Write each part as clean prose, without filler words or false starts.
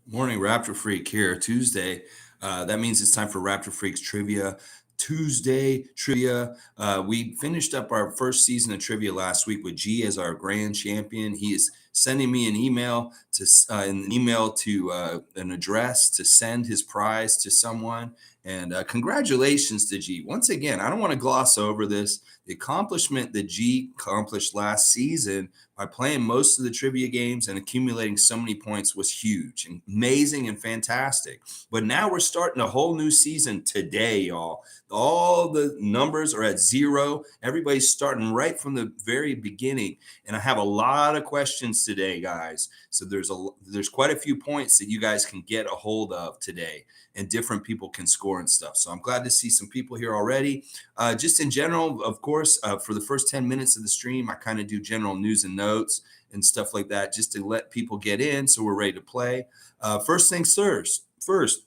Morning, Raptor Freak here, Tuesday. That means it's time for Raptor Freaks Trivia. Tuesday trivia. We finished up our first season of trivia last week with G as our grand champion. He is sending me an email to an address to send his prize to someone. And congratulations to G. Once again, I don't want to gloss over this. The accomplishment that G accomplished last season by playing most of the trivia games and accumulating so many points was huge and amazing and fantastic. But now we're starting a whole new season today, y'all. All the numbers are at zero. Everybody's starting right from the very beginning. And I have a lot of questions today, guys. So there's quite a few points that you guys can get a hold of today, and different people can score and stuff. So I'm glad to see some people here already. Just in general, of course, for the first 10 minutes of the stream, I kind of do general news and notes and stuff like that just to let people get in so we're ready to play. First things first.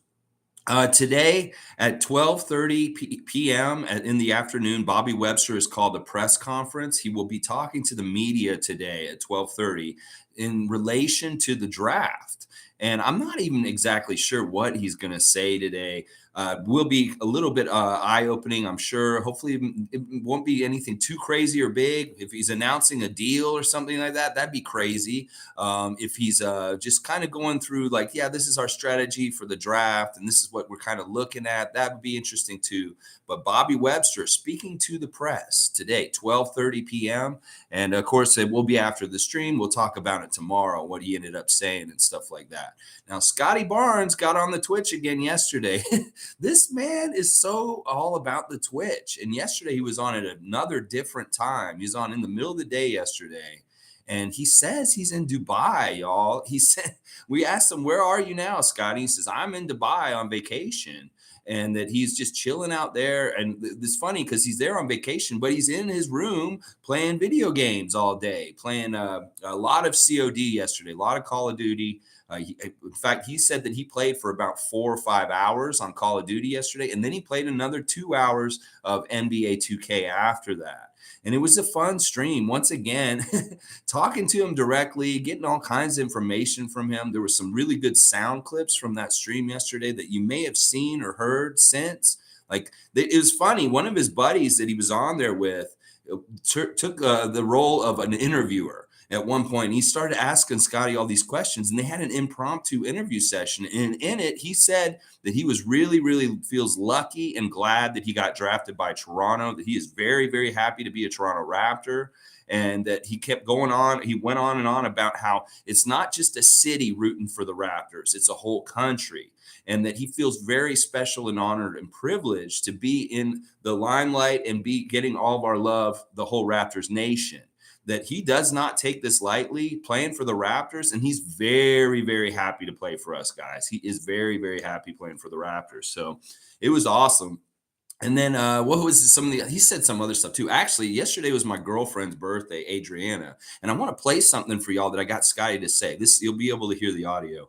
Today at 12:30 p.m. in the afternoon, Bobby Webster has called a press conference. He will be talking to the media today at 12:30 in relation to the draft. And I'm not even exactly sure what he's going to say today. Will be a little bit eye-opening, I'm sure. Hopefully it won't be anything too crazy or big. If he's announcing a deal or something like that, that'd be crazy. If he's just kind of going through like, yeah, this is our strategy for the draft and this is what we're kind of looking at, that would be interesting too. But Bobby Webster speaking to the press today, 12:30 p.m. And of course, it will be after the stream. We'll talk about it tomorrow, what he ended up saying and stuff like that. Now, Scotty Barnes got on the Twitch again yesterday. This man is so all about the Twitch. And yesterday he was on at another different time. He was on in the middle of the day yesterday. And he says he's in Dubai, y'all. He said, we asked him, where are you now, Scotty? He says, I'm in Dubai on vacation. And that he's just chilling out there. And it's funny because he's there on vacation, but he's in his room playing video games all day, playing a lot of COD yesterday, a lot of Call of Duty. In fact, he said that he played for about 4 or 5 hours on Call of Duty yesterday, and then he played another 2 hours of NBA 2K after that. And it was a fun stream. Once again, talking to him directly, getting all kinds of information from him. There were some really good sound clips from that stream yesterday that you may have seen or heard since. Like, it was funny. One of his buddies that he was on there with took the role of an interviewer at one point. He started asking Scotty all these questions, and they had an impromptu interview session. And in it, he said that he was really, really feels lucky and glad that he got drafted by Toronto, that he is very, very happy to be a Toronto Raptor. And that he kept going on. He went on and on about how it's not just a city rooting for the Raptors, it's a whole country. And that he feels very special and honored and privileged to be in the limelight and be getting all of our love, the whole Raptors nation. That he does not take this lightly, playing for the Raptors, and he's very, very happy to play for us, guys. He is very, very happy playing for the Raptors. So it was awesome. And then what was some of the? He said some other stuff too. Actually, yesterday was my girlfriend's birthday, Adriana, and I want to play something for y'all that I got Scotty to say. This you'll be able to hear the audio.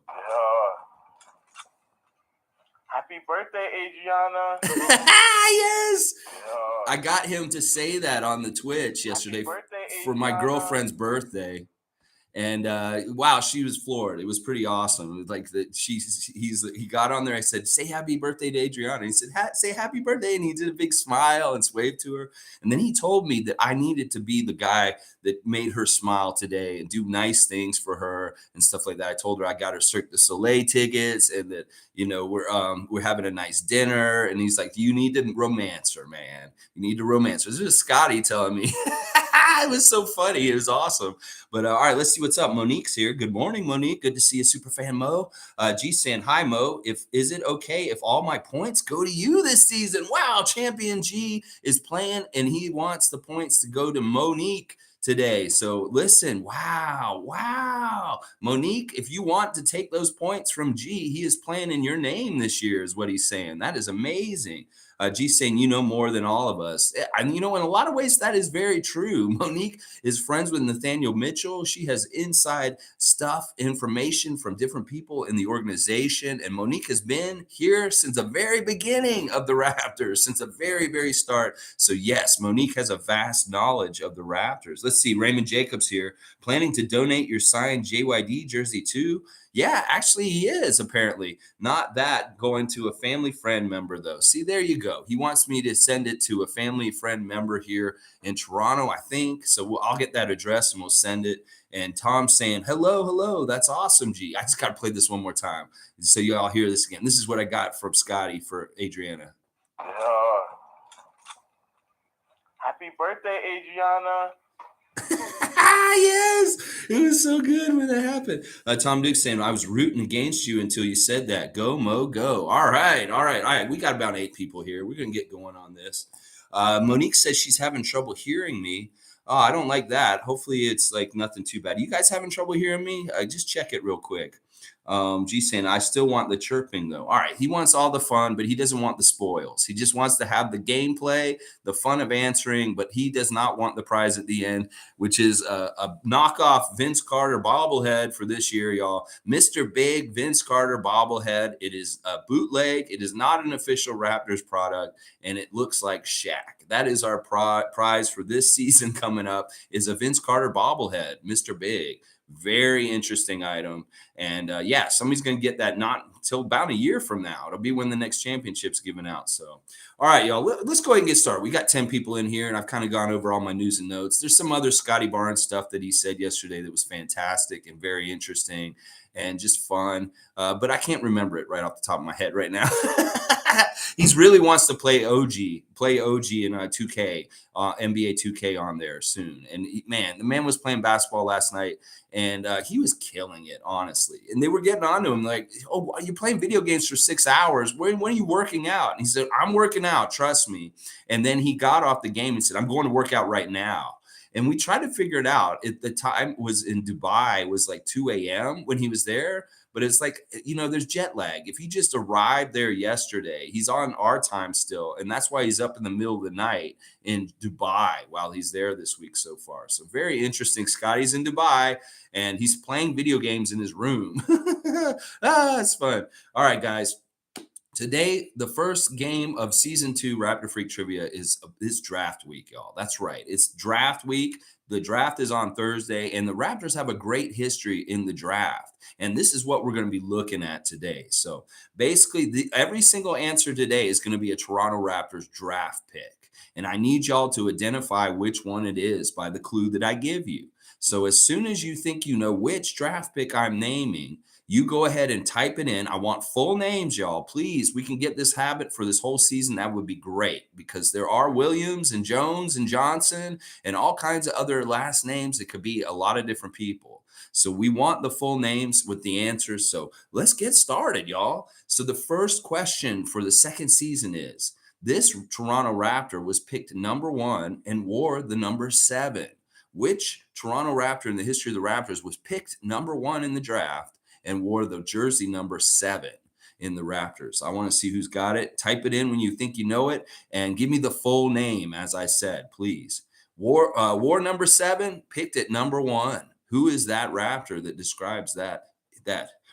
Happy birthday, Adriana. Yes. I got him to say that on the Twitch yesterday for my girlfriend's birthday. And wow, she was floored. It was pretty awesome. Like that, he got on there. I said, "Say happy birthday to Adriana." He said, "Say happy birthday," and he did a big smile and waved to her. And then he told me that I needed to be the guy that made her smile today and do nice things for her and stuff like that. I told her I got her Cirque du Soleil tickets, and that we're having a nice dinner. And he's like, "You need to romance her, man. You need to romance her." This is Scotty telling me. It was so funny. It was awesome. But all right, let's see what's up. Monique's here. Good morning, Monique. Good to see you, Superfan Mo. G saying, hi, Mo. Is it okay if all my points go to you this season? Wow, Champion G is playing, and he wants the points to go to Monique today. So listen, wow. Monique, if you want to take those points from G, he is playing in your name this year is what he's saying. That is amazing. G saying, you know more than all of us. And, in a lot of ways, that is very true. Monique is friends with Nathaniel Mitchell. She has inside stuff, information from different people in the organization. And Monique has been here since the very beginning of the Raptors, since the very, very start. So, yes, Monique has a vast knowledge of the Raptors. Let's see. Raymond Jacobs here, planning to donate your signed JYD jersey too. Yeah, actually, he is apparently. Not that going to a family friend member, though. See, there you go. He wants me to send it to a family friend member here in Toronto, I think. So I'll get that address and we'll send it. And Tom's saying, hello, hello. That's awesome, G. I just got to play this one more time so you all hear this again. This is what I got from Scotty for Adriana. Happy birthday, Adriana. Yes, it was so good when that happened. Tom Duke saying, I was rooting against you until you said that. Go, Mo, go. All right, all right, all right. We got about 8 people here. We're going to get going on this. Monique says she's having trouble hearing me. Oh, I don't like that. Hopefully it's like nothing too bad. You guys having trouble hearing me? Just check it real quick. G saying, I still want the chirping though. All right. He wants all the fun, but he doesn't want the spoils. He just wants to have the gameplay, the fun of answering, but he does not want the prize at the end, which is a knockoff Vince Carter bobblehead for this year, y'all. Mr. Big Vince Carter bobblehead. It is a bootleg. It is not an official Raptors product, and it looks like Shaq. That is our prize for this season coming up is a Vince Carter bobblehead, Mr. Big. Very interesting item. And yeah, somebody's going to get that not until about a year from now. It'll be when the next championship's given out. So, all right, y'all, let's go ahead and get started. We got 10 people in here, and I've kind of gone over all my news and notes. There's some other Scotty Barnes stuff that he said yesterday that was fantastic and very interesting and just fun. But I can't remember it right off the top of my head right now. He really wants to play OG in 2K, NBA 2K on there soon. And the man was playing basketball last night, and he was killing it, honestly. And they were getting on to him like, oh, you're playing video games for 6 hours. When are you working out? And he said, I'm working out, trust me. And then he got off the game and said, I'm going to work out right now. And we tried to figure it out. The time was in Dubai. It was like 2 a.m. when he was there. But it's like, there's jet lag. If he just arrived there yesterday, he's on our time still. And that's why he's up in the middle of the night in Dubai while he's there this week so far. So very interesting. Scotty's in Dubai and he's playing video games in his room. It's fun. All right, guys. Today, the first game of season 2 Raptor Freak Trivia is draft week, y'all. That's right. It's draft week. The draft is on Thursday, and the Raptors have a great history in the draft. And this is what we're going to be looking at today. So basically, every single answer today is going to be a Toronto Raptors draft pick. And I need y'all to identify which one it is by the clue that I give you. So as soon as you think you know which draft pick I'm naming, you go ahead and type it in. I want full names, y'all. Please, we can get this habit for this whole season. That would be great because there are Williams and Jones and Johnson and all kinds of other last names. It could be a lot of different people. So we want the full names with the answers. So let's get started, y'all. So the first question for the second season is, this Toronto Raptor was picked number 1 and wore the number 7. Which Toronto Raptor in the history of the Raptors was picked number 1 in the draft and wore the jersey number 7 in the Raptors? I want to see who's got it. Type it in when you think you know it and give me the full name, as I said, please. Wore number 7, picked at number 1. Who is that Raptor that describes that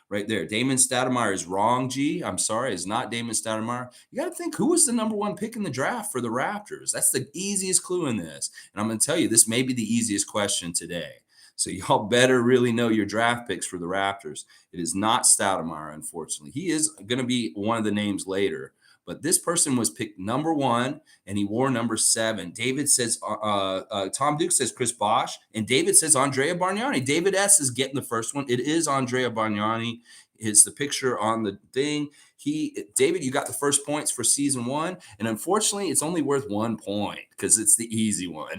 right there? Damon Stoudemire is wrong, G. I'm sorry, it's not Damon Stoudemire. You got to think, who was the number 1 pick in the draft for the Raptors? That's the easiest clue in this. And I'm going to tell you, this may be the easiest question today. So y'all better really know your draft picks for the Raptors. It is not Stoudemire, unfortunately. He is going to be one of the names later. But this person was picked number 1, and he wore number 7. David says, Tom Duke says Chris Bosh, and David says Andrea Bargnani. David S. is getting the first one. It is Andrea Bargnani. It's the picture on the thing. David, you got the first points for season 1, and unfortunately, it's only worth 1 point because it's the easy one.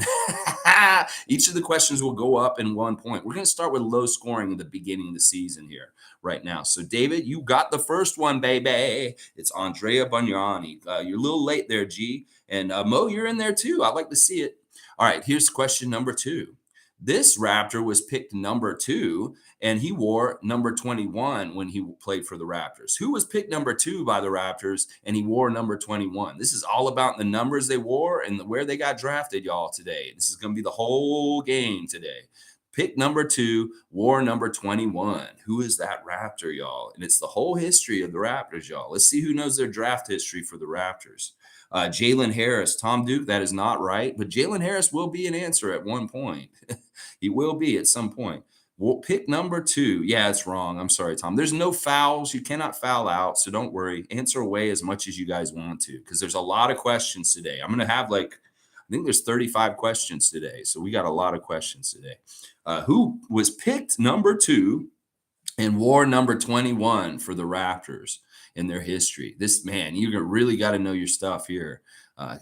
Each of the questions will go up in 1 point. We're going to start with low scoring at the beginning of the season here right now. So, David, you got the first one, baby. It's Andrea Bargnani. You're a little late there, G. And Mo, you're in there too. I'd like to see it. All right, here's question number 2. This Raptor was picked number 2, and he wore number 21 when he played for the Raptors. Who was picked number 2 by the Raptors, and he wore number 21? This is all about the numbers they wore and where they got drafted, y'all, today. This is going to be the whole game today. Pick number 2, wore number 21. Who is that Raptor, y'all? And it's the whole history of the Raptors, y'all. Let's see who knows their draft history for the Raptors. Jalen Harris, Tom Duke, that is not right, but Jalen Harris will be an answer at 1 point. He will be at some point. Pick number 2. Yeah, it's wrong. I'm sorry, Tom. There's no fouls. You cannot foul out, so don't worry. Answer away as much as you guys want to, because there's a lot of questions today. I'm going to have I think there's 35 questions today, so we got a lot of questions today. Who was picked number 2 and wore number 21 for the Raptors in their history? This, man, you really got to know your stuff here.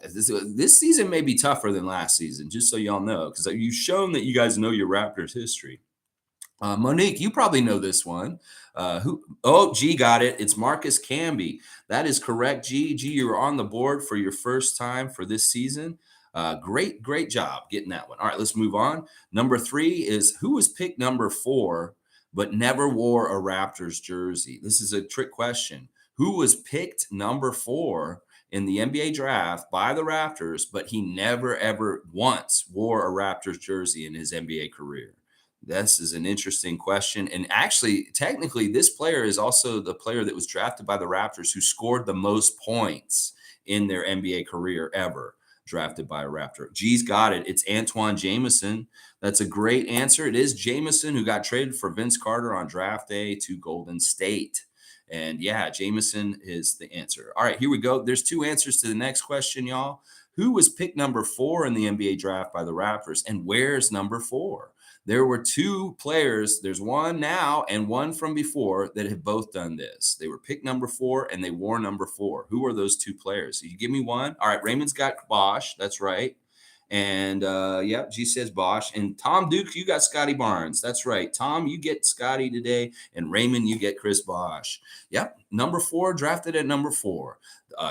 This season may be tougher than last season, just so y'all know, because you've shown that you guys know your Raptors history. Monique, you probably know this one. G got it. It's Marcus Camby. That is correct, G. G, you were on the board for your first time for this season. Great job getting that one. All right, let's move on. Number 3 is who was picked number 4 but never wore a Raptors jersey? This is a trick question. Who was picked number 4 in the NBA draft by the Raptors, but he never, ever once wore a Raptors jersey in his NBA career? This is an interesting question. And actually, technically, this player is also the player that was drafted by the Raptors who scored the most points in their NBA career ever, drafted by a Raptor. G's got it. It's Antoine Jamison. That's a great answer. It is Jamison, who got traded for Vince Carter on draft day to Golden State. And yeah, Jamison is the answer. All right, here we go. There's 2 answers to the next question, y'all. Who was picked number 4 in the NBA draft by the Raptors, and where's number 4? There were 2 players. There's one now and one from before that have both done this. They were picked number 4 and they wore number 4. Who are those 2 players? So you give me one. All right, Raymond's got Bosh. That's right. And G says Bosh. And Tom Duke, you got Scotty Barnes. That's right. Tom, you get Scotty today. And Raymond, you get Chris Bosh. Yep. Number 4, drafted at number 4.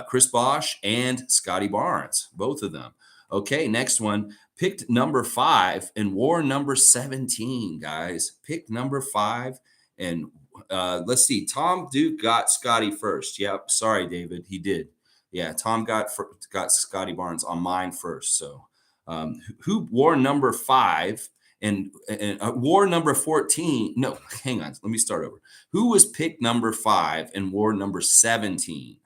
Chris Bosh and Scotty Barnes, both of them. Okay, next one. Picked number 5 and wore number 17, guys. Picked number 5 and let's see. Tom Duke got Scotty first. Yep. Sorry, David. He did. Yeah, Tom got Scotty Barnes on mine first. So who wore number 5 and wore number 14? No, hang on. Let me start over. Who was picked number 5 and wore number 17?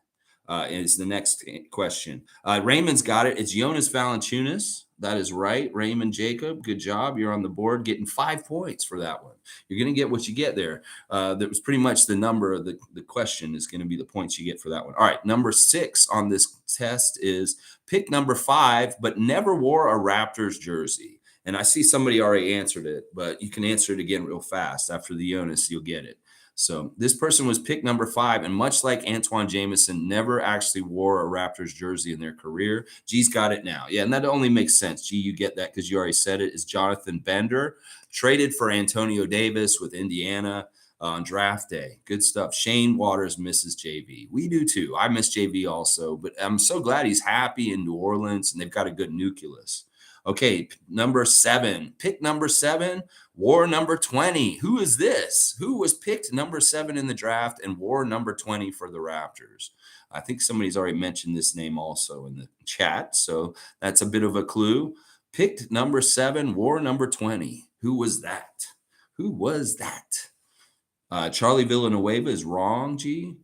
Is the next question. Raymond's got it. It's Jonas Valanciunas. That is right. Raymond Jacob, good job. You're on the board getting 5 points for that one. You're going to get what you get there. That was pretty much the number of the question is going to be the points you get for that one. All right, number 6 on this test is pick number 5, but never wore a Raptors jersey. And I see somebody already answered it, but you can answer it again real fast. After the Jonas, you'll get it. So this person was picked number 5, and much like Antoine Jamison, never actually wore a Raptors jersey in their career. G's got it now. Yeah, and that only makes sense. G, you get that because you already said it. Is Jonathan Bender, traded for Antonio Davis with Indiana on draft day. Good stuff. Shane Waters misses JV. We do too. I miss JV also, but I'm so glad he's happy in New Orleans, and they've got a good nucleus. Okay, number 7. Pick number 7, wore number 20. Who is this? Who was picked number 7 in the draft and wore number 20 for the Raptors? I think somebody's already mentioned this name also in the chat, so that's a bit of a clue. Picked number 7, wore number 20. Who was that? Who was that? Charlie Villanueva is wrong, G.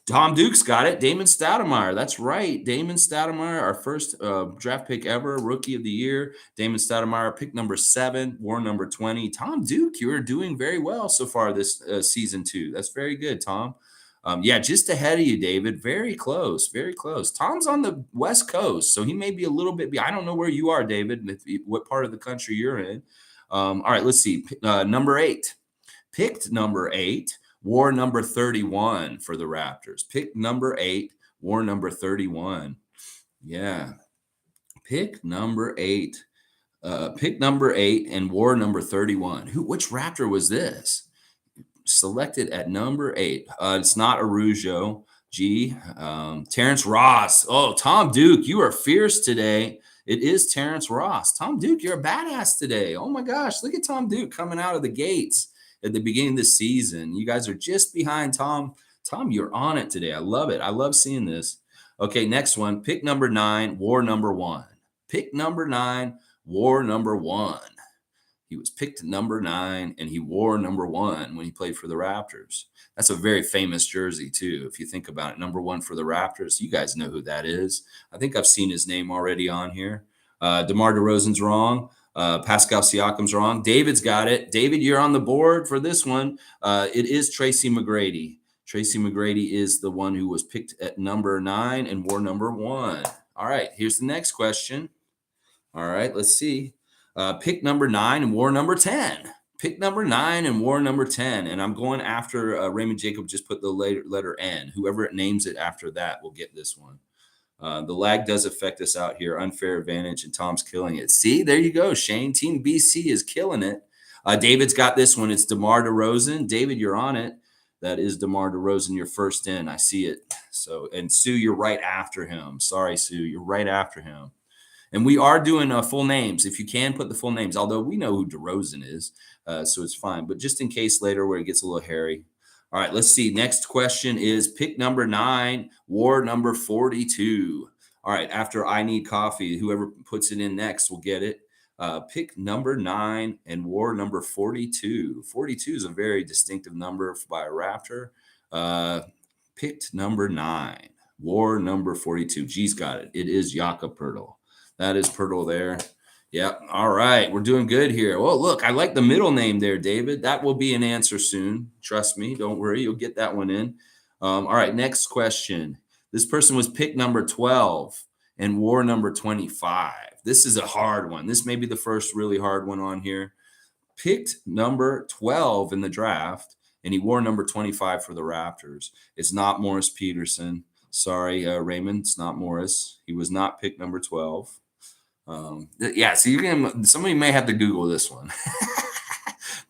Tom Duke's got it. Damon Stoudemire. That's right. Damon Stoudemire, our first draft pick ever, rookie of the year. Damon Stoudemire, pick number 7, wore number 20. Tom Duke, you are doing very well so far this season 2. That's very good, Tom. Just ahead of you, David. Very close. Very close. Tom's on the West Coast, so he may be a little bit. I don't know where you are, David, what part of the country you're in. All right, let's see. Number 8. Picked number 8. Wore number 31 for the Raptors. Pick number 8, wore number 31. Yeah. Pick number 8. Pick number 8 and wore number 31. Which Raptor was this? Selected at number 8. It's not Arujo. G. Terrence Ross. Oh, Tom Duke, you are fierce today. It is Terrence Ross. Tom Duke, you're a badass today. Oh my gosh, look at Tom Duke coming out of the gates at the beginning of the season. You guys are just behind Tom. Tom, you're on it today. I love it. I love seeing this. Okay, next one. Pick number 9, wore number 1. Pick number 9, wore number 1. He was picked number 9, and he wore number 1 when he played for the Raptors. That's a very famous jersey, too, if you think about it. Number 1 for the Raptors. You guys know who that is. I think I've seen his name already on here. DeMar DeRozan's wrong. Pascal Siakam's wrong. David's got it. David, you're on the board for this one. It is Tracy McGrady. Tracy McGrady is the one who was picked at number 9 and wore number 1. All right, here's the next question. All right, let's see. Pick number 9 and wore number 10. Pick number 9 and wore number 10. And I'm going after Raymond Jacob just put the letter N. Whoever names it after that will get this one. The lag does affect us out here. Unfair advantage, and Tom's killing it. See, there you go, Shane. Team BC is killing it. David's got this one. It's DeMar DeRozan. David, you're on it. That is DeMar DeRozan. You're first in. I see it. So, and Sue, you're right after him. Sorry, Sue. You're right after him. And we are doing full names. If you can, put the full names, although we know who DeRozan is, so it's fine. But just in case later where it gets a little hairy. All right, let's see. Next question is pick number 9, wore number 42. All right, after I need coffee, whoever puts it in next will get it. Pick number 9 and wore number 42. 42 is a very distinctive number by a Raptor. Picked number 9, wore number 42. G's got it. It is Jakob Poeltl. That is Poeltl there. Yep. All right. We're doing good here. Well, look, I like the middle name there, David. That will be an answer soon. Trust me. Don't worry. You'll get that one in. All right. Next question. This person was picked number 12 and wore number 25. This is a hard one. This may be the first really hard one on here. Picked number 12 in the draft, and he wore number 25 for the Raptors. It's not Morris Peterson. Sorry, Raymond. It's not Morris. He was not picked number 12. Yeah, so somebody may have to Google this one.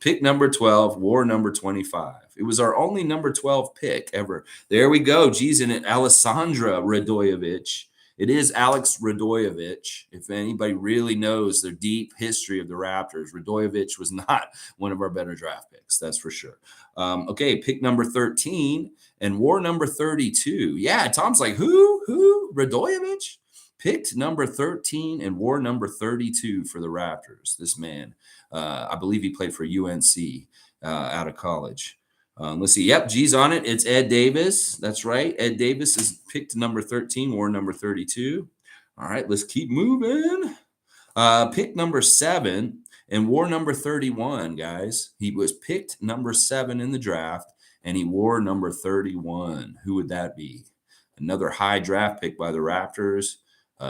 Pick number 12, wore number 25. It was our only number 12 pick ever. There we go. Geez, in it, Alessandra Radoyevich. It is Alex Radoyevich. If anybody really knows the deep history of the Raptors, Radoyevich was not one of our better draft picks. That's for sure. Okay, pick number 13 and wore number 32. Yeah, Tom's like, who? Radoyevich? Picked number 13 and wore number 32 for the Raptors. This man, I believe he played for UNC out of college. Let's see. Yep, G's on it. It's Ed Davis. That's right. Ed Davis is picked number 13, wore number 32. All right, let's keep moving. Pick number 7 and wore number 31, guys. He was picked number 7 in the draft, and he wore number 31. Who would that be? Another high draft pick by the Raptors.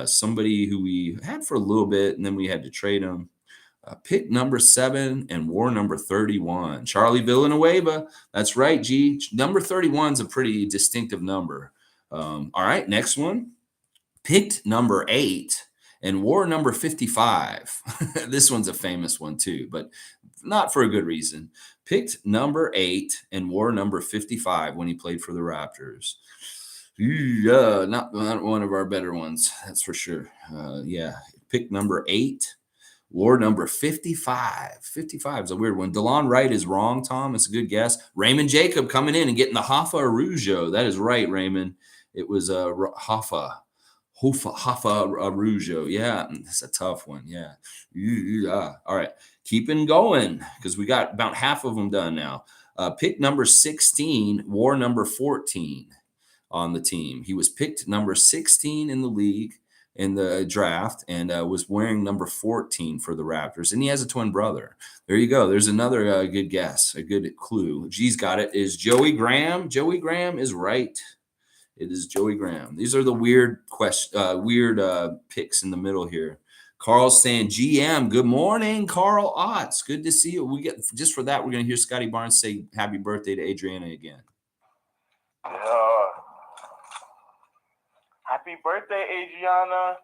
Somebody who we had for a little bit, and then we had to trade him. Pick number 7 and wore number 31. Charlie Villanueva. That's right, G. Number 31 is a pretty distinctive number. All right, next one. Picked number 8 and wore number 55. This one's a famous one too, but not for a good reason. Picked number 8 and wore number 55 when he played for the Raptors. Yeah, not one of our better ones, that's for sure. Yeah, pick number 8, wore number 55. 55 is a weird one. DeLon Wright is wrong, Tom. It's a good guess. Raymond Jacob coming in and getting the Hoffa Arujo. That is right, Raymond. It was Hoffa Arujo. Yeah, it's a tough one. Yeah. All right, keeping going because we got about half of them done now. Pick number 16, wore number 14. On the team. He was picked number 16 in the league in the draft and was wearing number 14 for the Raptors. And he has a twin brother. There you go. There's another good guess, a good clue. G's got it. Is Joey Graham. Joey Graham is right. It is Joey Graham. These are the weird picks in the middle here. Carl's saying, GM, good morning, Carl Otts. Good to see you. We get just for that, we're going to hear Scotty Barnes say happy birthday to Adriana again. Happy birthday, Adriana.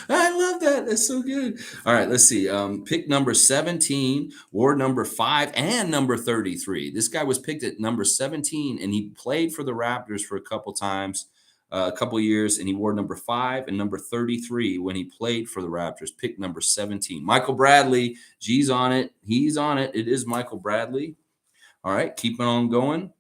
I love that. That's so good. All right, let's see. Pick number 17, wore number 5, and number 33. This guy was picked at number 17, and he played for the Raptors for a couple times, a couple years, and he wore number 5 and number 33 when he played for the Raptors. Pick number 17. Michael Bradley. G's on it. He's on it. It is Michael Bradley. All right, keeping on going.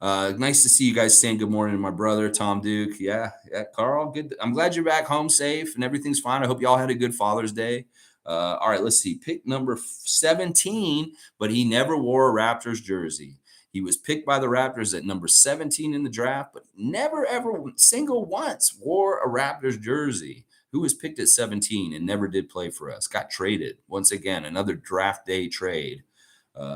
Nice to see you guys saying good morning to my brother, Tom Duke. Yeah, Carl, good. I'm glad you're back home safe and everything's fine. I hope y'all had a good Father's Day. All right, let's see. Pick number 17, but he never wore a Raptors jersey. He was picked by the Raptors at number 17 in the draft, but never, ever, once wore a Raptors jersey. Who was picked at 17 and never did play for us? Got traded. Once again, another draft day trade.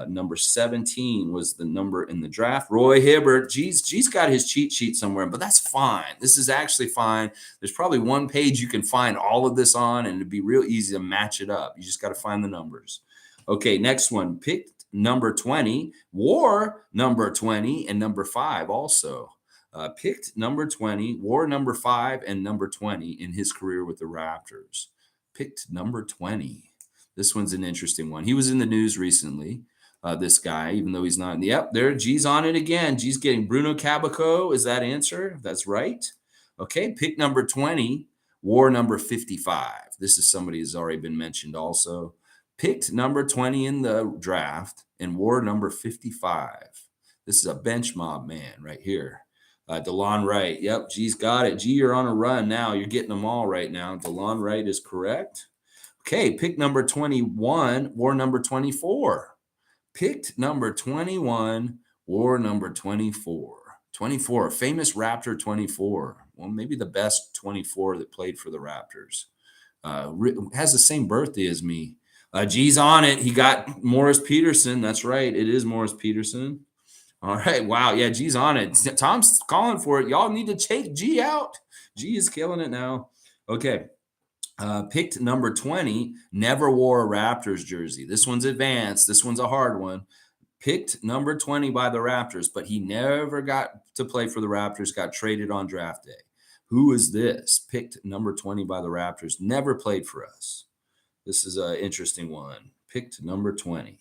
Number 17 was the number in the draft. Roy Hibbert. G's got his cheat sheet somewhere, but that's fine. This is actually fine. There's probably one page you can find all of this on, and it'd be real easy to match it up. You just got to find the numbers. Okay, next one. Picked number 20, wore number 20, and number 5 also. Picked number 20, wore number 5 and number 20 in his career with the Raptors. Picked number 20. This one's an interesting one. He was in the news recently, this guy, even though he's not. Yep, there, G's on it again. G's getting Bruno Caboclo. Is that answer? That's right. Okay, pick number 20, wore number 55. This is somebody who's already been mentioned also. Picked number 20 in the draft and wore number 55. This is a bench mob man right here. DeLon Wright. Yep, G's got it. G, you're on a run now. You're getting them all right now. DeLon Wright is correct. Okay, pick number 21, wore number 24. Picked number 21, wore number 24. 24, famous Raptor 24. Well, maybe the best 24 that played for the Raptors. Has the same birthday as me. G's on it. He got Morris Peterson. That's right. It is Morris Peterson. All right. Wow. Yeah, G's on it. Tom's calling for it. Y'all need to take G out. G is killing it now. Okay. Picked number 20, never wore a Raptors jersey. This one's advanced. This one's a hard one. Picked number 20 by the Raptors, but he never got to play for the Raptors, got traded on draft day. Who is this? Picked number 20 by the Raptors, never played for us. This is an interesting one. Picked number 20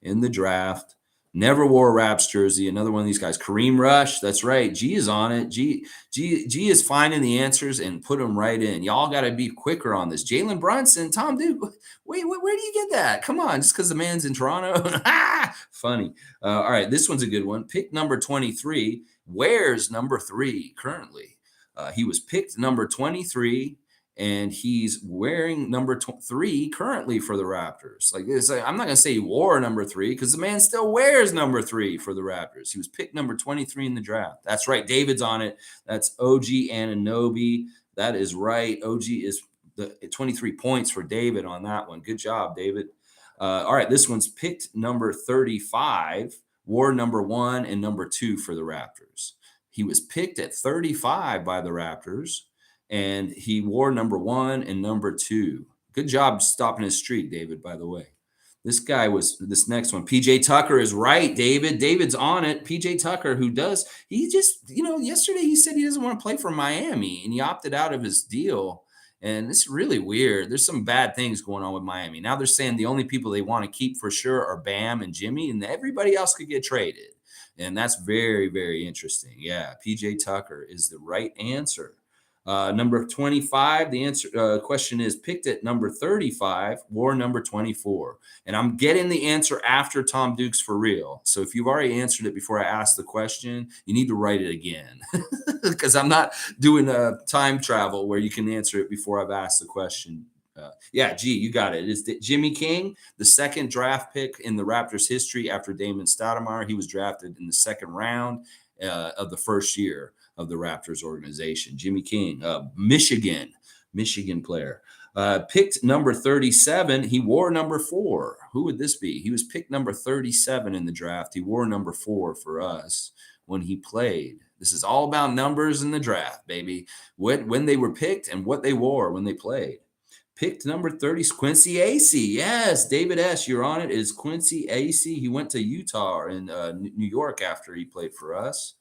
in the draft. Never wore a Raps jersey. Another one of these guys. Kareem Rush. That's right. G is on it. G is finding the answers and put them right in. Y'all got to be quicker on this. Jalen Brunson. Tom, dude, wait, where do you get that? Come on. Just because the man's in Toronto? Funny. All right. This one's a good one. Pick number 23. Wears number 3 currently. He was picked number 23. And he's wearing number 3 currently for the Raptors. Like this, I'm not going to say he wore number 3 because the man still wears number 3 for the Raptors. He was picked number 23 in the draft. That's right. David's on it. That's OG Anunoby. That is right. OG is the 23 points for David on that one. Good job, David. All right. This one's picked number 35, wore number 1 and number 2 for the Raptors. He was picked at 35 by the Raptors. And he wore number 1 and number 2. Good job stopping his streak, David, by the way. This next one. PJ Tucker is right, David. David's on it. PJ Tucker, yesterday he said he doesn't want to play for Miami, and he opted out of his deal. And it's really weird. There's some bad things going on with Miami. Now they're saying the only people they want to keep for sure are Bam and Jimmy, and everybody else could get traded. And that's very, very interesting. Yeah, PJ Tucker is the right answer. Number 25, the answer question is picked at number 35, wore number 24. And I'm getting the answer after Tom Dukes for real. So if you've already answered it before I asked the question, you need to write it again because I'm not doing a time travel where you can answer it before I've asked the question. G, you got it. It's Jimmy King, the second draft pick in the Raptors history after Damon Stoudemire. He was drafted in the second round of the first year of the Raptors organization. Jimmy King, Michigan player. Picked number 37. He wore number 4. Who would this be? He was picked number 37 in the draft. He wore number 4 for us when he played. This is all about numbers in the draft, baby. When they were picked and what they wore when they played. Picked number 30, Quincy Acey. Yes, David S., you're on it. Is Quincy Acey. He went to Utah in New York after he played for us.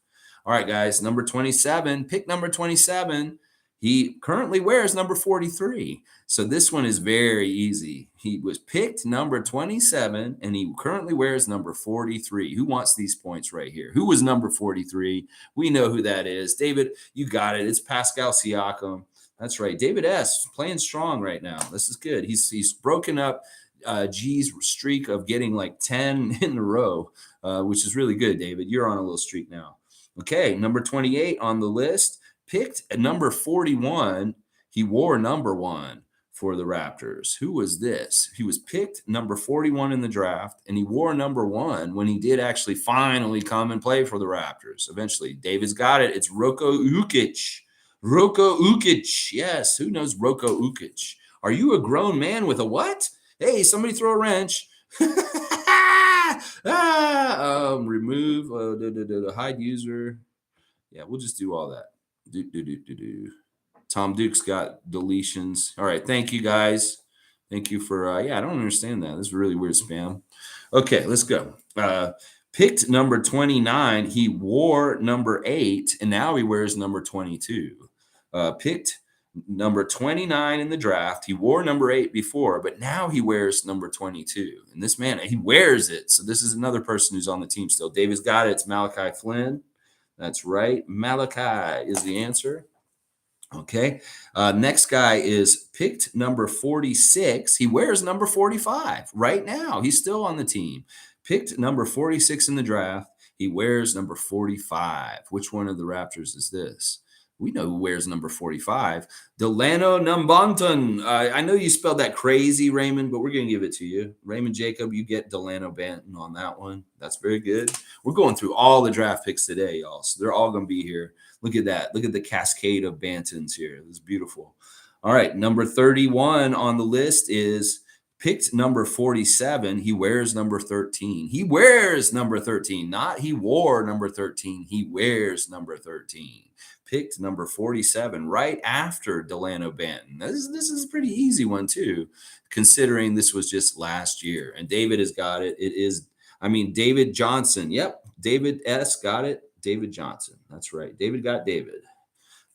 All right, guys, number 27, pick number 27. He currently wears number 43. So this one is very easy. He was picked number 27, and he currently wears number 43. Who wants these points right here? Who was number 43? We know who that is. David, you got it. It's Pascal Siakam. That's right. David S. playing strong right now. This is good. He's broken up G's streak of getting like 10 in a row, which is really good, David. You're on a little streak now. Okay, number 28 on the list, picked at number 41. He wore number 1 for the Raptors. Who was this? He was picked number 41 in the draft, and he wore number 1 when he did actually finally come and play for the Raptors. Eventually, David's got it. It's Roko Ukic. Roko Ukic. Yes, who knows Roko Ukic? Are you a grown man with a what? Hey, somebody throw a wrench. Remove hide user. Yeah, we'll just do all that. Do. Tom Duke's got deletions. All right, thank you guys. Thank you for I don't understand that. This is really weird spam. Okay, let's go. Picked number 29. He wore number 8, and now he wears number 22. Picked number 29 in the draft. He wore number 8 before, but now he wears number 22. And this man, he wears it. So this is another person who's on the team still. David's got it. It's Malachi Flynn. That's right. Malachi is the answer. Okay. Next guy is picked number 46. He wears number 45 right now. He's still on the team. Picked number 46 in the draft. He wears number 45. Which one of the Raptors is this? We know who wears number 45. Delano Numbonton. I know you spelled that crazy, Raymond, but we're going to give it to you. Raymond Jacob, you get Delano Banton on that one. That's very good. We're going through all the draft picks today, y'all. So they're all going to be here. Look at that. Look at the cascade of Bantons here. This is beautiful. All right. Number 31 on the list is picked number 47. He wears number 13. He wears number 13. Not he wore number 13. He wears number 13. Picked number 47 right after Delano Banton. This is a pretty easy one, too, considering this was just last year. And David has got it. David Johnson. Yep. David S. got it. David Johnson. That's right. David got David.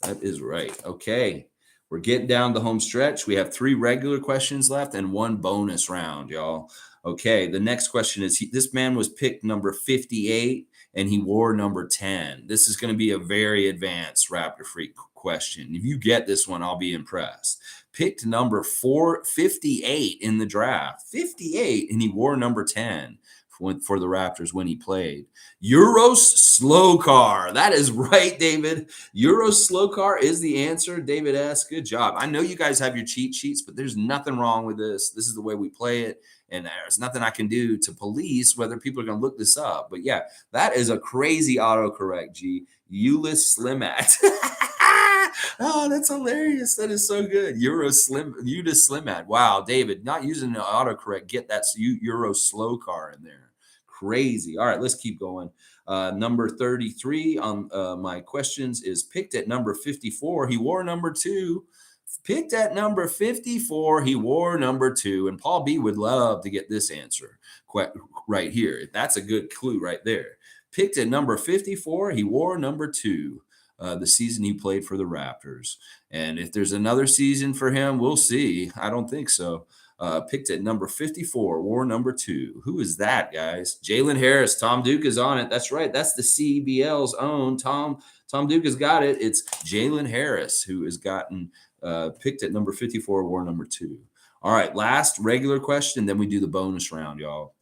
That is right. Okay. We're getting down the home stretch. We have 3 regular questions left and 1 bonus round, y'all. Okay. The next question is this man was picked number 58 and he wore number 10. This is going to be a very advanced Raptor Freak question. If you get this one, I'll be impressed. Picked number 458 in the draft. 58, and he wore number 10 for the Raptors when he played. Uros Slokar. That is right, David. Uros Slokar is the answer. David S. Good job. I know you guys have your cheat sheets, but there's nothing wrong with this. This is the way we play it. And there's nothing I can do to police whether people are going to look this up. But yeah, that is a crazy autocorrect, G. Ulis Slimat. Oh, that's hilarious. That is so good. Ulis Slimat. Wow, David, not using the autocorrect. Get that Euro slow car in there. Crazy. All right, let's keep going. Number 33 on my questions is picked at number 54. He wore number 2. Picked at number 54. He wore number 2. And Paul B would love to get this answer right here. That's a good clue right there. Picked at number 54. He wore number 2. The season he played for the Raptors. And if there's another season for him, we'll see. I don't think so. Picked at number 54, wore number 2. Who is that, guys? Jalen Harris. Tom Duke is on it. That's right. That's the CBL's own. Tom Duke has got it. It's Jalen Harris who has gotten picked at number 54, wore number 2. All right, last regular question, then we do the bonus round, y'all.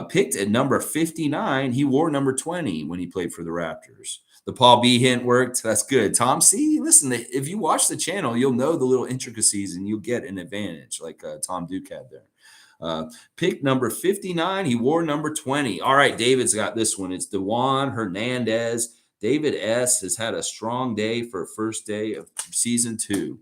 Picked at number 59, he wore number 20 when he played for the Raptors. The Paul B hint worked. That's good. Tom, see, listen, if you watch the channel, you'll know the little intricacies and you'll get an advantage like Tom Duke had there. Pick number 59. He wore number 20. All right, David's got this one. It's Dewan Hernandez. David S. has had a strong day for first day of season 2.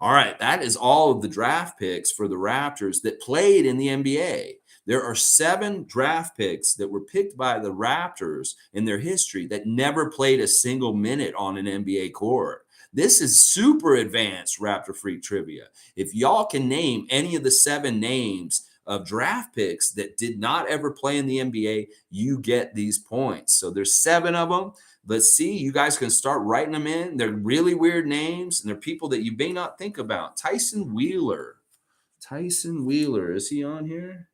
All right, that is all of the draft picks for the Raptors that played in the NBA. There are 7 draft picks that were picked by the Raptors in their history that never played a single minute on an NBA court. This is super advanced Raptor Freak Trivia. If y'all can name any of the 7 names of draft picks that did not ever play in the NBA, you get these points. So there's 7 of them. Let's see. You guys can start writing them in. They're really weird names, and they're people that you may not think about. Tyson Wheeler. Tyson Wheeler. Is he on here?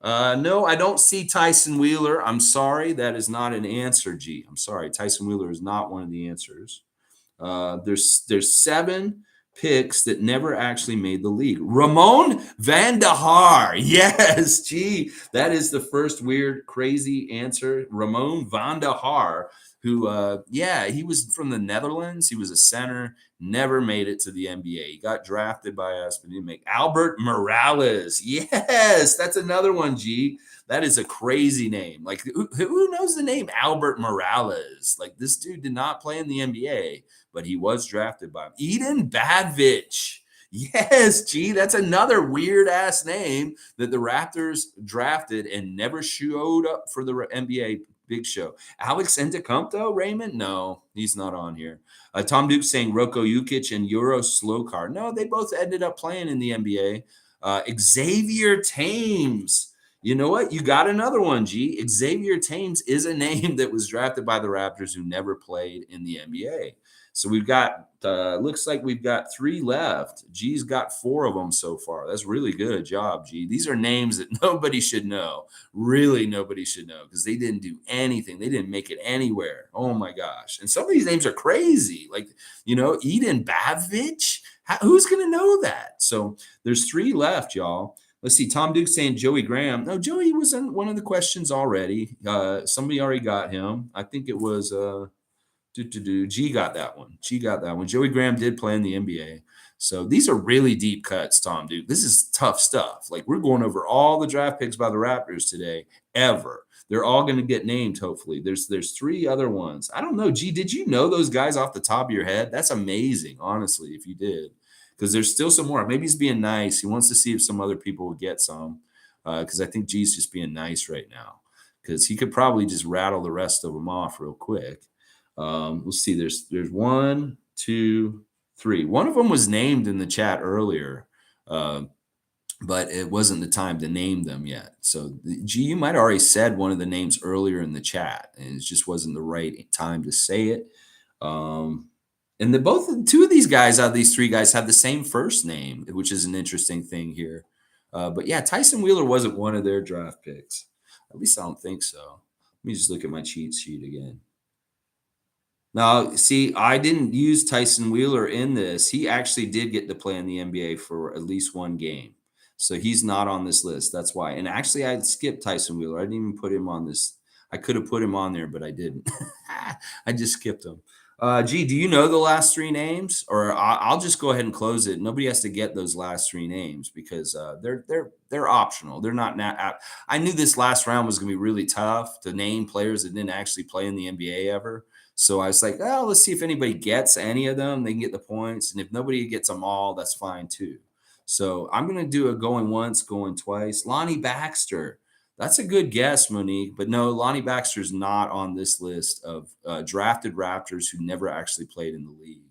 No, I don't see Tyson Wheeler. I'm sorry. That is not an answer, G. I'm sorry. Tyson Wheeler is not one of the answers. There's 7 picks that never actually made the league. Ramon Van der Haar. Yes, G. That is the first weird, crazy answer. Ramon Van der Haar, who, he was from the Netherlands. He was a center. never made it to the NBA. He got drafted by us, but he didn't make Albert Morales. Yes, that's another one, G. That is a crazy name. Like, who knows the name Albert Morales? Like, this dude did not play in the NBA, but he was drafted by him. Eden Badvich. Yes, G, that's another weird ass name that the Raptors drafted and never showed up for the NBA big show. Alex Antetokounmpo, Raymond? No, he's not on here. Tom Duke saying Roko Jukic and Euro Slokar. No, they both ended up playing in the NBA. Xavier Thames. You know what? You got another one, G. Xavier Thames is a name that was drafted by the Raptors who never played in the NBA. So we've got, looks like we've got 3 left. G's got 4 of them so far. That's really good job, G. These are names that nobody should know. Really, nobody should know because they didn't do anything. They didn't make it anywhere. Oh my gosh. And some of these names are crazy. Like, Eden Badvich. Who's going to know that? So there's 3 left, y'all. Let's see. Tom Duke saying Joey Graham. No, Joey was in one of the questions already. Somebody already got him. I think it was G got that one. Joey Graham did play in the NBA. So these are really deep cuts, Tom Duke. This is tough stuff. Like, we're going over all the draft picks by the Raptors today, ever. They're all going to get named, hopefully. There's 3 other ones. I don't know. G, did you know those guys off the top of your head? That's amazing, honestly, if you did. Because there's still some more. Maybe he's being nice. He wants to see if some other people will get some. Because I think G's just being nice right now. Because he could probably just rattle the rest of them off real quick. Let's see. There's 1, 2, 3. One of them was named in the chat earlier, but it wasn't the time to name them yet. So, G, you might have already said one of the names earlier in the chat, and it just wasn't the right time to say it. And two of these guys out of these 3 guys have the same first name, which is an interesting thing here. But yeah, Tyson Wheeler wasn't one of their draft picks. At least I don't think so. Let me just look at my cheat sheet again. Now, see, I didn't use Tyson Wheeler in this. He actually did get to play in the NBA for at least 1 game. So he's not on this list. That's why. And actually, I skipped Tyson Wheeler. I didn't even put him on this. I could have put him on there, but I didn't. I just skipped him. G, do you know the last 3 names? Or I'll just go ahead and close it. Nobody has to get those last 3 names because they're optional. They're not. I knew this last round was going to be really tough to name players that didn't actually play in the NBA ever. So I was like, oh, let's see if anybody gets any of them. They can get the points. And if nobody gets them all, that's fine too. So I'm going to do a going once, going twice. Lonnie Baxter. That's a good guess, Monique. But no, Lonnie Baxter's not on this list of drafted Raptors who never actually played in the league.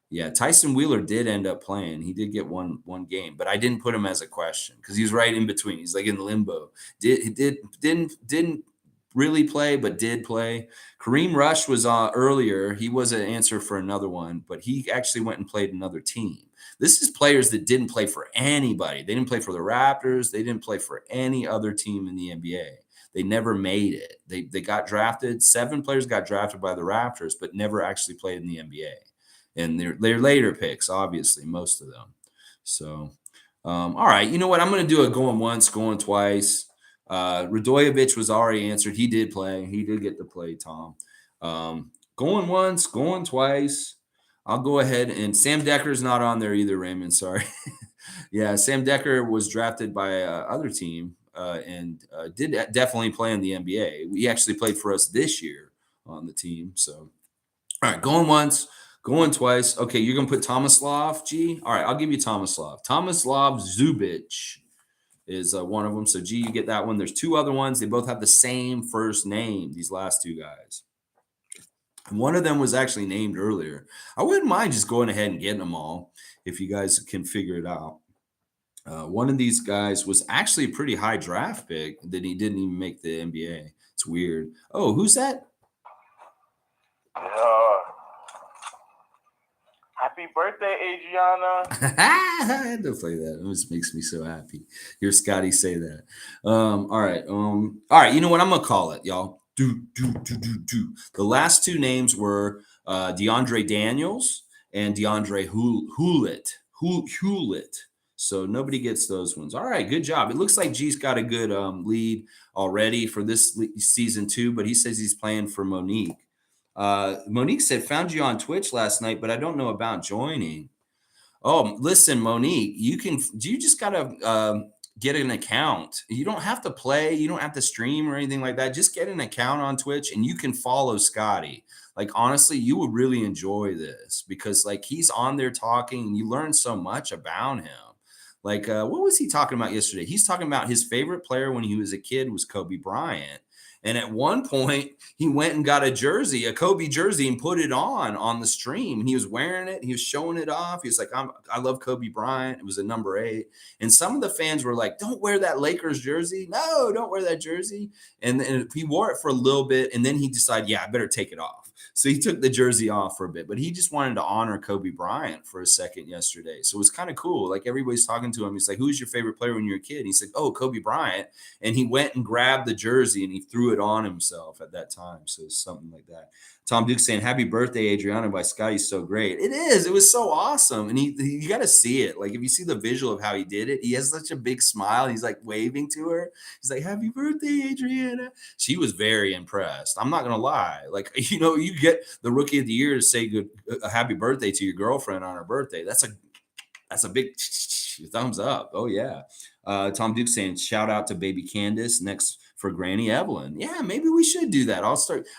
Yeah, Tyson Wheeler did end up playing. He did get one game, but I didn't put him as a question because he's right in between. He's like in limbo. Didn't really play, but did play. Kareem Rush was earlier. He was an answer for another one, but he actually went and played another team. This is players that didn't play for anybody. They didn't play for the Raptors. They didn't play for any other team in the NBA. They never made it. They got drafted. 7 players got drafted by the Raptors, but never actually played in the NBA. And they're later picks, obviously, most of them. So, all right. You know what? I'm going to do a going once, going twice. Radoyevich was already answered. He did play. He did get to play, Tom. Going once, going twice. I'll go ahead. And Sam Decker's not on there either, Raymond. Sorry. Yeah, Sam Decker was drafted by other team and did definitely play in the NBA. He actually played for us this year on the team. So, all right, going once, going twice. Okay, you're going to put Tomislav, G? All right, I'll give you Tomislav. Tomislav Zubic is one of them. So, G, you get that one. There's 2 other ones. They both have the same first name, these last 2 guys. And one of them was actually named earlier. I wouldn't mind just going ahead and getting them all if you guys can figure it out. One of these guys was actually a pretty high draft pick that he didn't even make the NBA. It's weird. Oh, who's that? Happy birthday, Adriana. I had to play that. It just makes me so happy. Hear Scotty say that. All right. All right. You know what? I'm going to call it, y'all. The last 2 names were DeAndre Daniels and DeAndre Hewlett. So nobody gets those ones. All right, good job. It looks like G's got a good lead already for this season 2, but he says he's playing for Monique. Monique said, found you on Twitch last night, but I don't know about joining. Oh, listen, Monique, you just gotta get an account. You don't have to play, you don't have to stream or anything like that. Just get an account on Twitch and you can follow Scotty. Like, honestly, you would really enjoy this because like he's on there talking and you learn so much about him. Like, what was he talking about yesterday? He's talking about his favorite player when he was a kid was Kobe Bryant. And at one point, he went and got a jersey, a Kobe jersey, and put it on the stream. And he was wearing it. He was showing it off. He was like, I love Kobe Bryant. It was a number 8. And some of the fans were like, don't wear that Lakers jersey. No, don't wear that jersey. And he wore it for a little bit. And then he decided, yeah, I better take it off. So he took the jersey off for a bit, but he just wanted to honor Kobe Bryant for a second yesterday. So it was kind of cool. Like everybody's talking to him. He's like, who's your favorite player when you were a kid? And he said, oh, Kobe Bryant. And he went and grabbed the jersey and he threw it on himself at that time. So it's something like that. Tom Duke saying, happy birthday, Adriana by Scotty's so great. It is. It was so awesome. And you got to see it. Like if you see the visual of how he did it, he has such a big smile. He's like waving to her. He's like, happy birthday, Adriana. She was very impressed. I'm not going to lie. Like, you get the rookie of the year to say a happy birthday to your girlfriend on her birthday. That's a big thumbs up. Oh yeah. Tom Duke saying, shout out to baby Candace next for Granny Evelyn. Yeah, maybe we should do that.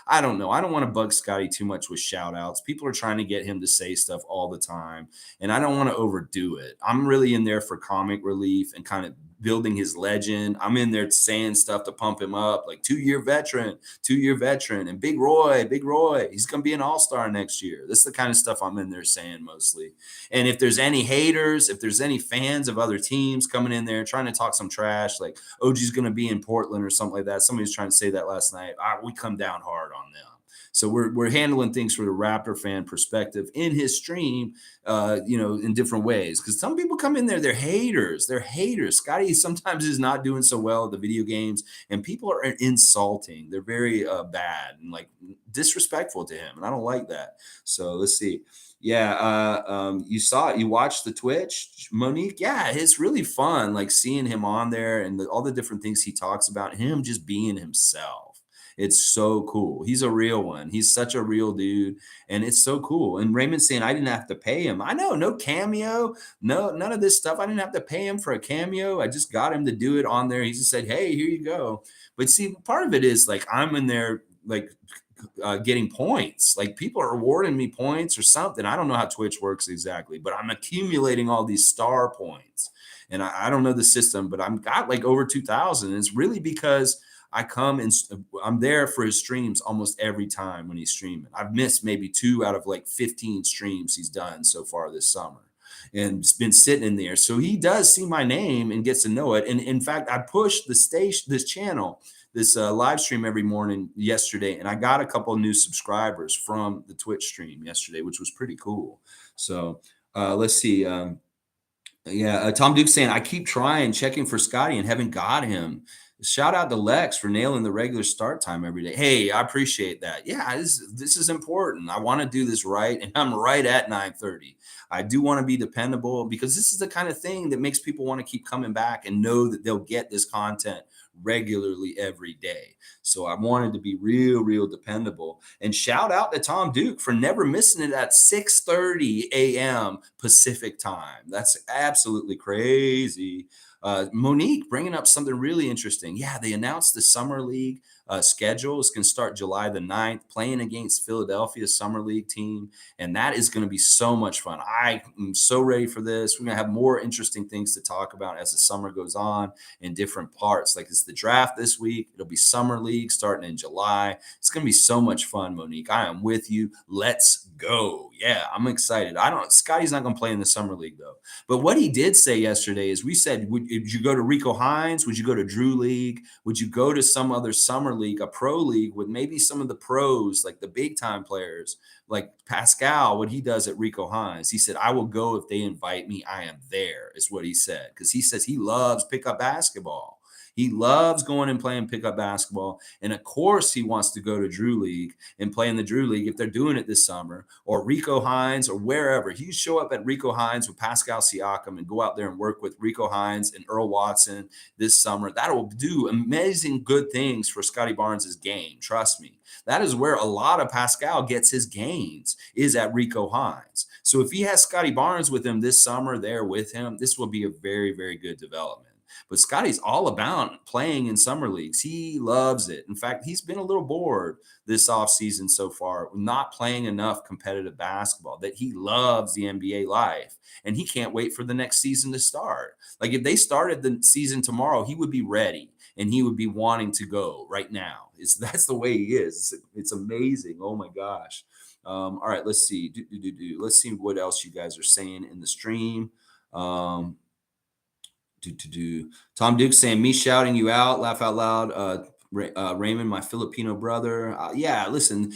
I don't know. I don't want to bug Scotty too much with shout outs. People are trying to get him to say stuff all the time. And I don't want to overdo it. I'm really in there for comic relief and kind of building his legend. I'm in there saying stuff to pump him up, like 2-year veteran, and Big Roy. He's going to be an all-star next year. This is the kind of stuff I'm in there saying mostly. And if there's any haters, if there's any fans of other teams coming in there trying to talk some trash, like OG's going to be in Portland or something like that. Somebody was trying to say that last night. We come down hard on them. So we're handling things from the Raptor fan perspective in his stream, in different ways. Because some people come in there, they're haters. Scotty sometimes is not doing so well at the video games, and people are insulting. They're very bad and like disrespectful to him, and I don't like that. So let's see. Yeah, you watched the Twitch, Monique. Yeah, it's really fun, like seeing him on there and all the different things he talks about. Him just being himself. It's so cool. He's a real one. He's such a real dude, and it's so cool. And Raymond's saying I didn't have to pay him. I know, no cameo, no none of this stuff. I didn't have to pay him for a cameo. I just got him to do it on there. He just said, "Hey, here you go." But see, part of it is like I'm in there, like getting points. Like people are awarding me points or something. I don't know how Twitch works exactly, but I'm accumulating all these star points. And I don't know the system, but I've got like over 2,000. And it's really because I come and I'm there for his streams almost every time when he's streaming. I've missed maybe 2 out of like 15 streams he's done so far this summer. And it's been sitting in there. So he does see my name and gets to know it. And in fact, I pushed this channel, this live stream every morning yesterday, and I got a couple of new subscribers from the Twitch stream yesterday, which was pretty cool. So let's see. Tom Duke saying, I keep trying, checking for Scotty and haven't got him. Shout out to Lex for nailing the regular start time every day. Hey, I appreciate that. Yeah, this is important. I want to do this right, and I'm right at 9:30. I do want to be dependable because this is the kind of thing that makes people want to keep coming back and know that they'll get this content regularly every day. So I wanted to be real dependable. And shout out to Tom Duke for never missing it at 6:30 a.m. Pacific time. That's absolutely crazy. Monique bringing up something really interesting. Yeah, they announced the Summer League schedule. It's going to start July the 9th, playing against Philadelphia's Summer League team. And that is going to be so much fun. I am so ready for this. We're going to have more interesting things to talk about as the summer goes on in different parts. Like it's the draft this week. It'll be Summer League starting in July. It's going to be so much fun, Monique. I am with you. Let's go. Yeah, I'm excited. Scotty's not going to play in the Summer League though. But what he did say yesterday is we said, would you go to Rico Hines? Would you go to Drew League? Would you go to some other summer league, a pro league with maybe some of the pros, like the big time players, like Pascal, what he does at Rico Hines? He said, I will go if they invite me. I am there, is what he said. Because he says he loves pickup basketball. He loves going and playing pickup basketball. And of course, he wants to go to Drew League and play in the Drew League if they're doing it this summer, or Rico Hines, or wherever. He show up at Rico Hines with Pascal Siakam and go out there and work with Rico Hines and Earl Watson this summer. That will do amazing good things for Scotty Barnes' game. Trust me. That is where a lot of Pascal gets his gains, is at Rico Hines. So if he has Scotty Barnes with him this summer, there with him, this will be a very, very good development. But Scotty's all about playing in summer leagues. He loves it. In fact, he's been a little bored this offseason so far, not playing enough competitive basketball, that he loves the NBA life. And he can't wait for the next season to start. Like if they started the season tomorrow, he would be ready and he would be wanting to go right now. That's the way he is. It's amazing. Oh my gosh. All right, let's see. Let's see what else you guys are saying in the stream. Tom Duke saying, me shouting you out, laugh out loud. Raymond, my Filipino brother. Yeah, listen,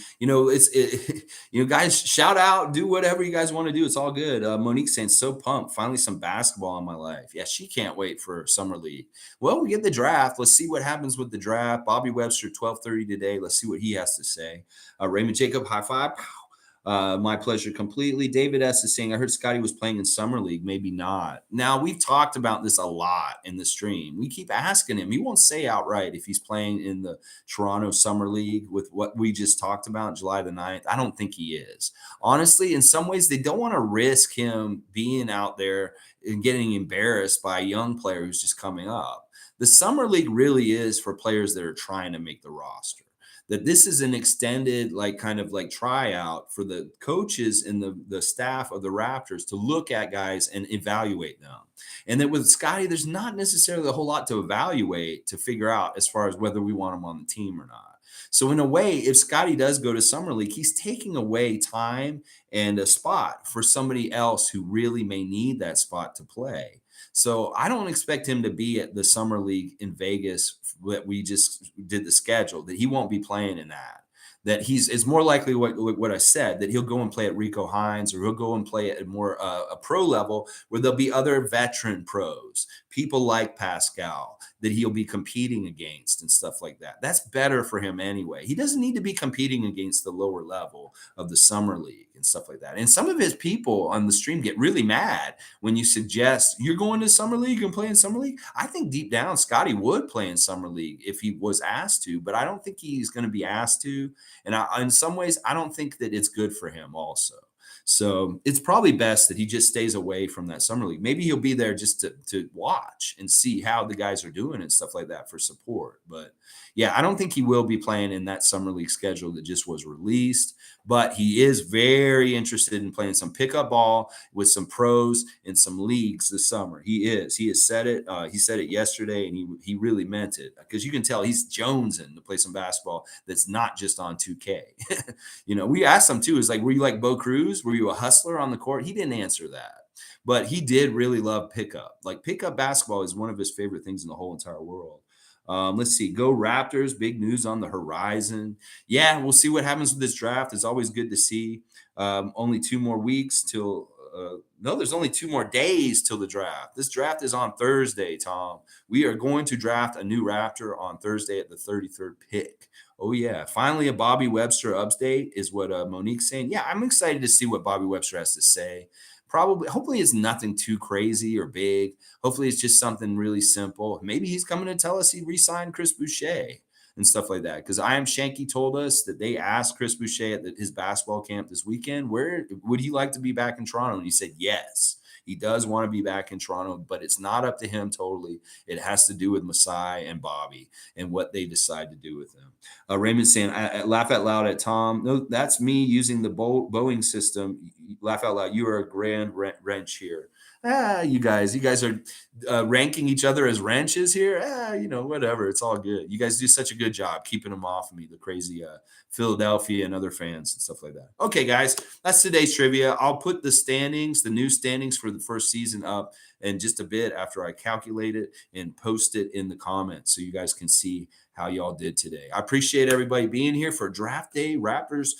guys, shout out, do whatever you guys want to do. It's all good. Monique saying, so pumped. Finally, some basketball in my life. Yeah, she can't wait for summer league. Well, we get the draft. Let's see what happens with the draft. Bobby Webster, 12:30 today. Let's see what he has to say. Raymond Jacob, high five. My pleasure completely. David S. is saying, I heard Scotty was playing in Summer League. Maybe not. Now, we've talked about this a lot in the stream. We keep asking him. He won't say outright if he's playing in the Toronto Summer League with what we just talked about, July the 9th. I don't think he is. Honestly, in some ways, they don't want to risk him being out there and getting embarrassed by a young player who's just coming up. The Summer League really is for players that are trying to make the roster. That this is an extended kind of tryout for the coaches and the staff of the Raptors to look at guys and evaluate them. And that with Scotty, there's not necessarily a whole lot to evaluate to figure out as far as whether we want him on the team or not. So in a way, if Scotty does go to Summer League, he's taking away time and a spot for somebody else who really may need that spot to play. So I don't expect him to be at the Summer League in Vegas that we just did the schedule, that he won't be playing in that. That it's more likely what I said, that he'll go and play at Rico Hines, or he'll go and play at more a pro level where there'll be other veteran pros, people like Pascal, that he'll be competing against and stuff like that. That's better for him anyway. He doesn't need to be competing against the lower level of the Summer League and stuff like that. And some of his people on the stream get really mad when you suggest you're going to Summer League and play in Summer League. I think deep down, Scotty would play in Summer League if he was asked to, but I don't think he's going to be asked to. And in some ways, I don't think that it's good for him also. So it's probably best that he just stays away from that Summer League. Maybe he'll be there just to watch and see how the guys are doing and stuff like that for support. But yeah, I don't think he will be playing in that Summer League schedule that just was released. But he is very interested in playing some pickup ball with some pros in some leagues this summer. He is. He has said it. He said it yesterday, and he really meant it, because you can tell he's jonesing to play some basketball that's not just on 2K. We asked him too. It's like, were you like Bo Cruz? Were you a hustler on the court? He didn't answer that. But he did really love pickup. Like pickup basketball is one of his favorite things in the whole entire world. Let's see. Go Raptors. Big news on the horizon. Yeah, we'll see what happens with this draft. It's always good to see. Only 2 more weeks till no, there's only 2 more days till the draft. This draft is on Thursday, Tom. We are going to draft a new Raptor on Thursday at the 33rd pick. Oh, yeah. Finally, a Bobby Webster update is what Monique's saying. Yeah, I'm excited to see what Bobby Webster has to say. Hopefully it's nothing too crazy or big. Hopefully it's just something really simple. Maybe he's coming to tell us he re-signed Chris Boucher and stuff like that. Because I Am Shanky told us that they asked Chris Boucher at his basketball camp this weekend, where would he like to be back in Toronto? And he said yes. He does want to be back in Toronto, but it's not up to him totally. It has to do with Masai and Bobby and what they decide to do with him. Raymond saying, I laugh out loud at Tom. No, that's me using the Boeing system. Laugh out loud. You are a grand wrench here. You guys are ranking each other as wrenches here. Whatever. It's all good. You guys do such a good job keeping them off of me, the crazy Philadelphia and other fans and stuff like that. Okay, guys, that's today's trivia. I'll put the new standings for the first season up in just a bit after I calculate it and post it in the comments so you guys can see how y'all did today. I appreciate everybody being here for Draft Day Raptors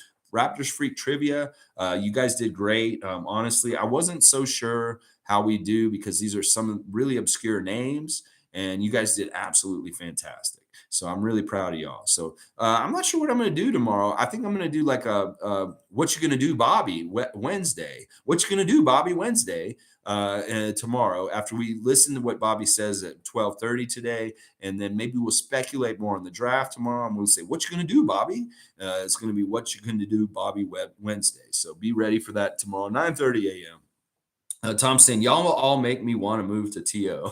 Freak Trivia. You guys did great. Honestly, I wasn't so sure how we do because these are some really obscure names. and you guys did absolutely fantastic. So I'm really proud of y'all. So I'm not sure what I'm going to do tomorrow. I think I'm going to do like a what you going to do, Bobby Wednesday. What you going to do, Bobby Wednesday tomorrow after we listen to what Bobby says at 12:30 today, and then maybe we'll speculate more on the draft tomorrow. And we'll say, what you going to do, Bobby? It's going to be what you going to do, Bobby Wednesday. So be ready for that tomorrow, 9:30 a.m. Tom saying, y'all will all make me want to move to TO.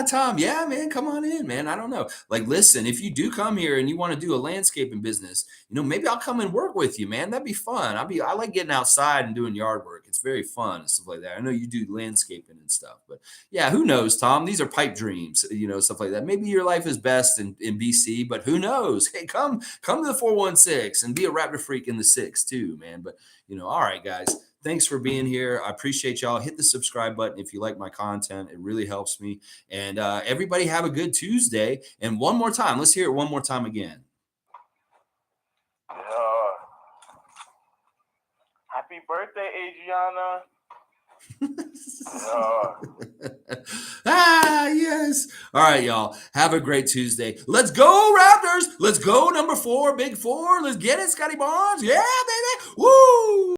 Tom, yeah, man, come on in, man. I don't know. Like, listen, if you do come here and you want to do a landscaping business, maybe I'll come and work with you, man. That'd be fun. I like getting outside and doing yard work. It's very fun and stuff like that. I know you do landscaping and stuff, but yeah, who knows, Tom? These are pipe dreams, stuff like that. Maybe your life is best in BC, but who knows? Hey, come to the 416 and be a Raptor Freak in the 6 too, man. But all right, guys. Thanks for being here. I appreciate y'all. Hit the subscribe button if you like my content. It really helps me. And everybody have a good Tuesday. And one more time. Let's hear it one more time again. Happy birthday, Adriana. Yes. All right, y'all. Have a great Tuesday. Let's go, Raptors. Let's go, number 4, big 4. Let's get it, Scotty Barnes. Yeah, baby. Woo!